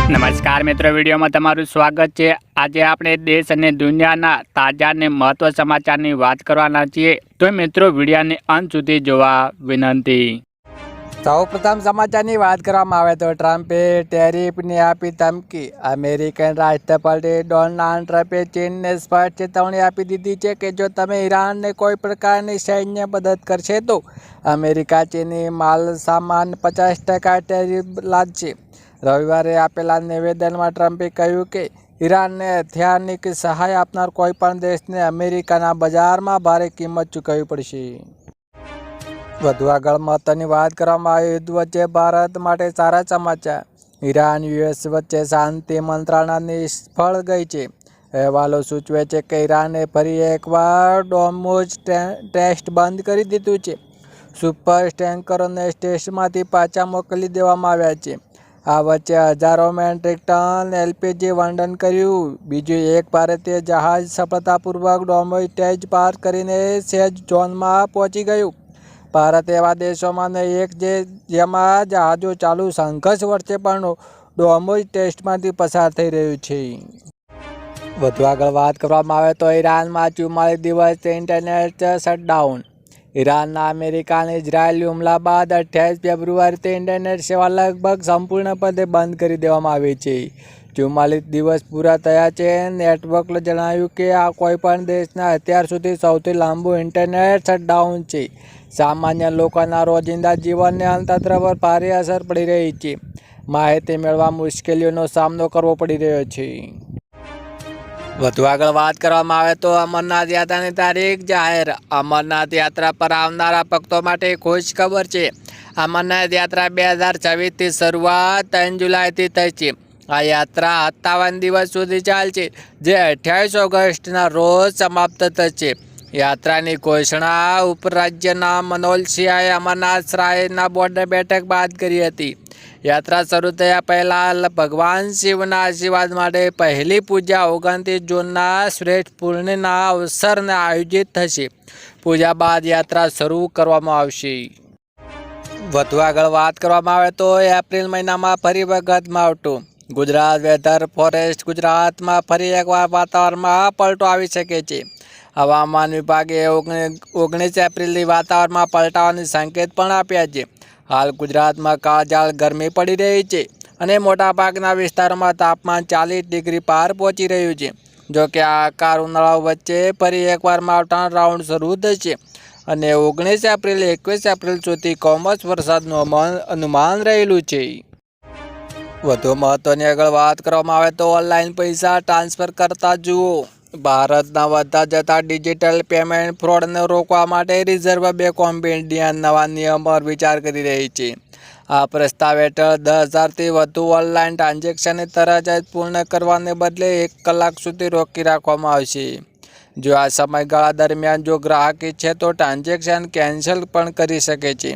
નમસ્કાર મિત્રો, વિડીયોમાં તમારું સ્વાગત છે। આજે આપણે દેશ અને દુનિયાના તાજા અને મહત્વ સમાચારની વાત કરવાના છીએ, તો મિત્રો વિડીયોને અંત સુધી જોવા વિનંતી। સૌપ્રથમ સમાચારની વાત કરવામાં આવે તો ટ્રમ્પે ટેરિફની આપી ધમકી। અમેરિકન રાષ્ટ્રપતિ ડોનાલ્ડ ટ્રમ્પે ચીનને સ્પષ્ટ ચેતવણી આપી દીધી છે કે જો તમે ઈરાનને કોઈ પ્રકારની સૈન્ય મદદ કરશે તો અમેરિકા ચીની માલ સામાન 50% ટેરિફ લાદશે। રવિવારે આપેલા નિવેદનમાં ટ્રમ્પે કહ્યું કે ઈરાનને હથિયારની સહાય આપનાર કોઈપણ દેશને અમેરિકાના બજારમાં ભારે કિંમત ચૂકવવી પડશે। વધુ આગળ મહત્વની વાત કરવામાં આવી યુદ્ધ વચ્ચે ભારત માટે સારા સમાચાર। ઈરાન યુએસ વચ્ચે શાંતિ મંત્રણા નિષ્ફળ ગઈ છે। અહેવાલો સૂચવે છે કે ઈરાને ફરી એકવાર હોર્મુઝ ટેસ્ટ બંધ કરી દીધું છે। સુપર ટેન્કરોને ટેસ્ટમાંથી પાછા મોકલી દેવામાં આવ્યા છે। આ વચ્ચે હજારો મેટ્રિક ટન એલપીજી વહન કર્યું। બીજું એક ભારતીય જહાજ સફળતાપૂર્વક હોર્મુઝ ટેસ્ટ પાર કરીને સેજ ઝોનમાં પહોંચી ગયું। ભારત એવા દેશોમાંનો એક છે જેમાં જહાજો ચાલુ સંઘર્ષ વચ્ચે પણ હોર્મુઝ ટેસ્ટમાંથી પસાર થઈ રહ્યું છે। વધુ આગળ વાત કરવામાં આવે તો ઈરાનમાં 44 દિવસથી ઇન્ટરનેટ શટડાઉન। ઈરાનના અમેરિકા અને ઇઝરાયેલી હુમલા બાદ 28 ફેબ્રુઆરીથી ઇન્ટરનેટ સેવા લગભગ સંપૂર્ણપણે બંધ કરી દેવામાં આવી છે। 44 દિવસ પૂરા થયા છે। નેટવર્કે જણાવ્યું કે આ કોઈપણ દેશના અત્યાર સુધી સૌથી લાંબુ ઇન્ટરનેટ શટડાઉન છે। સામાન્ય લોકોના રોજિંદા જીવનને અર્થતંત્ર પર ભારે અસર પડી રહી છે। માહિતી મેળવવા મુશ્કેલીઓનો સામનો કરવો પડી રહ્યો છે। વધુ આગળ વાત કરવામાં આવે તો અમરનાથ યાત્રાની તારીખ જાહેર। અમરનાથ યાત્રા પર આવનારા ભક્તો માટે ખુશ ખબર છે। અમરનાથ યાત્રા 2026થી શરૂઆત 3 જુલાઈથી થઈ છે। આ યાત્રા 57 દિવસ સુધી ચાલશે, જે 28 ઓગસ્ટના રોજ સમાપ્ત થશે। યાત્રાની ઘોષણા ઉપરાજ્યના મનોજ સિંહાએ અમરનાથ શ્રાઇનના બોર્ડની બેઠક બાદ કરી હતી। યાત્રા શરૂ થયા પહેલાં ભગવાન શિવના આશીર્વાદ માટે પહેલી પૂજા 29 જૂનના શ્રેષ્ઠ પૂર્ણિમાના અવસરે આયોજિત થશે। પૂજા બાદ યાત્રા શરૂ કરવામાં આવશે। વધુ આગળ વાત કરવામાં આવે તો એપ્રિલ મહિનામાં ફરી વખત માવઠું। ગુજરાત વેધર ફોરેસ્ટ ગુજરાતમાં ફરી એકવાર વાતાવરણમાં પલટો આવી શકે છે। હવામાન વિભાગે 19 એપ્રિલથી વાતાવરણમાં પલટાવાની સંકેત પણ આપ્યા છે। હાલ ગુજરાતમાં કાળઝાળ ગરમી પડી રહી છે અને મોટાભાગના વિસ્તારોમાં તાપમાન 40 ડિગ્રી પાર પહોંચી રહ્યું છે। જોકે આકાર ઉનાળા વચ્ચે ફરી એકવાર માવઠાનો રાઉન્ડ શરૂ થશે અને 19 એપ્રિલ 21 એપ્રિલ સુધી કમોસમી વરસાદનું અનુમાન રહેલું છે। વધુ મહત્વની આગળ વાત કરવામાં આવે તો ઓનલાઈન પૈસા ટ્રાન્સફર કરતા જુઓ। ભારતના વધતા જતા ડિજિટલ પેમેન્ટ ફ્રોડને રોકવા માટે રિઝર્વ બેંક ઓફ ઇન્ડિયા નવા નિયમ પર વિચાર કરી રહી છે। આ પ્રસ્તાવ હેઠળ 10,000થી વધુ ઓનલાઈન ટ્રાન્ઝેક્શનને તરત જ પૂર્ણ કરવાને બદલે 1 કલાક સુધી રોકી રાખવામાં આવશે। જો આ સમયગાળા દરમિયાન જો ગ્રાહક ઈચ્છે તો ટ્રાન્ઝેક્શન કેન્સલ પણ કરી શકે છે।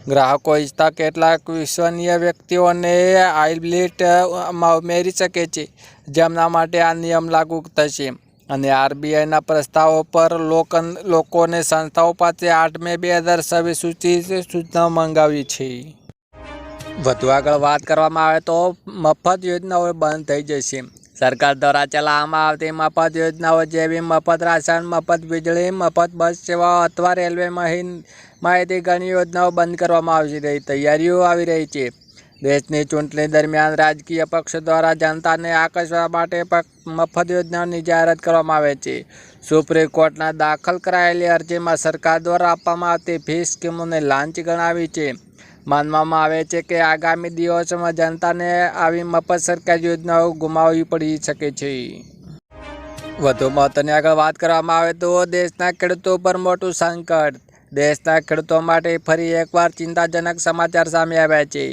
ગ્રાહકો ઈચ્છતા કેટલાક વિશ્વસનીય વ્યક્તિઓને આઈલિસ્ટમાં ઉમેરી શકે છે, જેમના માટે આ નિયમ લાગુ થશે અને આરબીઆઈના પ્રસ્તાવો પર લોકોને સંસ્થાઓ પાસે 8 મે 2026 સૂચના મંગાવી છે। વધુ આગળ વાત કરવામાં આવે તો મફત યોજનાઓ બંધ થઈ જશે। સરકાર દ્વારા ચલાવવામાં આવતી મફત યોજનાઓ જેવી મફત રાશન, મફત વીજળી, મફત બસ સેવાઓ અથવા રેલવે માહિતી ઘણી યોજનાઓ બંધ કરવામાં આવશે। તૈયારીઓ આવી રહી છે। દેશની ચૂંટણી દરમિયાન રાજકીય પક્ષો દ્વારા જનતાને આકર્ષવા માટે મફત યોજનાઓની જાહેરાત કરવામાં આવે છે। સુપ્રીમ કોર્ટના દાખલ કરાયેલી અરજીમાં સરકાર દ્વારા આપવામાં આવતી ફી સ્કીમોને લાંચ ગણાવી છે। માનવામાં આવે છે કે આગામી દિવસોમાં જનતાને આવી મફત સરકારી યોજનાઓ ગુમાવવી પડી શકે છે। વધુ મહત્વની આગળ વાત કરવામાં આવે તો દેશના ખેડૂતો પર મોટું સંકટ। દેશના ખેડૂતો માટે ફરી એકવાર ચિંતાજનક સમાચાર સામે આવ્યા છે।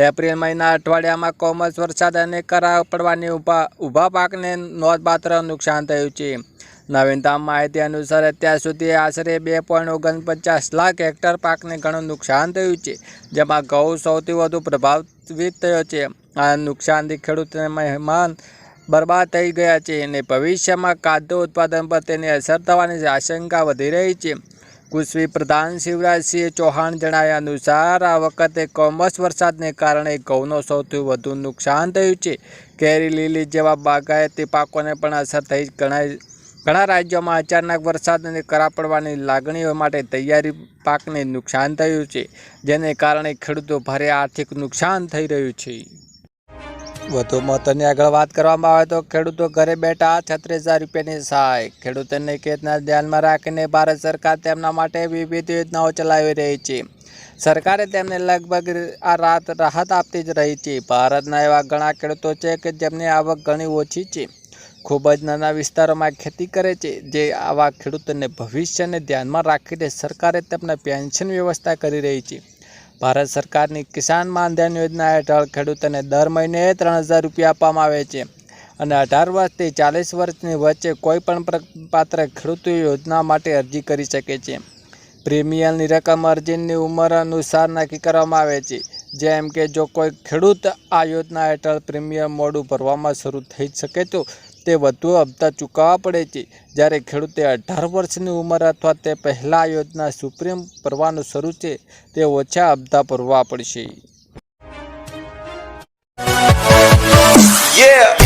એપ્રિલ મહિના અઠવાડિયામાં કમોસમી વરસાદ અને કરા પડવાથી ઊભા પાકને નોંધપાત્ર નુકસાન થયું છે। નવીનતમ માહિતી અનુસાર અત્યાર સુધી આશરે 2.49 લાખ હેક્ટર પાકને ઘણું નુકસાન થયું છે, જેમાં ઘઉં સૌથી વધુ પ્રભાવિત થયો છે। આ નુકસાનથી ખેડૂતોને મહેમાન બરબાદ થઈ ગયા છે અને ભવિષ્યમાં ખાદ્ય ઉત્પાદન પર તેની અસર થવાની આશંકા વધી રહી છે। કૃષિ પ્રધાન શિવરાજસિંહ ચૌહાણ જણાવ્યા અનુસાર આ વખતે કમોસમી વરસાદને કારણે ઘઉંનો સૌથી વધુ નુકસાન થયું છે. કેરી, લીલી જેવા બાગાયતી પાકોને પણ અસર થઈ. ઘણા રાજ્યોમાં અચાનક વરસાદ અને કરા પડવાની લાગણીઓ માટે તૈયારી પાકને નુકસાન થયું છે, જેને કારણે ખેડૂતો ભારે આર્થિક નુકસાન થઈ રહ્યું છે. વધુ મહત્વની આગળ વાત કરવામાં આવે તો ખેડૂતો ઘરે બેઠા 36,000 રૂપિયાની સહાય. ખેડૂતોની ખેતને ધ્યાનમાં રાખીને ભારત સરકાર તેમના માટે વિવિધ યોજનાઓ ચલાવી રહી છે. સરકારે તેમને લગભગ આ રાહત આપતી જ રહી છે. ભારતના એવા ઘણા ખેડૂતો છે કે જેમની આવક ઘણી ઓછી છે, ખૂબ જ નાના વિસ્તારોમાં ખેતી કરે છે. જે આવા ખેડૂતોને ભવિષ્યને ધ્યાનમાં રાખીને સરકારે તેમને પેન્શન વ્યવસ્થા કરી રહી છે. ભારત સરકારની કિસાન માનધન યોજના હેઠળ ખેડૂતોને દર મહિને 3,000 રૂપિયા આપવામાં આવે છે અને 18 વર્ષથી 40 વર્ષની વચ્ચે કોઈપણ પાત્ર ખેડૂતો યોજના માટે અરજી કરી શકે છે. પ્રીમિયમની રકમ અરજીની ઉંમર અનુસાર નક્કી કરવામાં આવે છે. જેમ કે જો કોઈ ખેડૂત આ યોજના હેઠળ પ્રીમિયમ મોડું ભરવામાં શરૂ થઈ શકે તો તે વધુ હપ્તા ચૂકવવા પડે છે. જ્યારે ખેડૂતે 18 વર્ષની ઉંમર અથવા તે પહેલાં યોજના સુપ્રીમ ભરવાનું શરૂ છે તે ઓછા હપ્તા ભરવા પડશે. Yeah.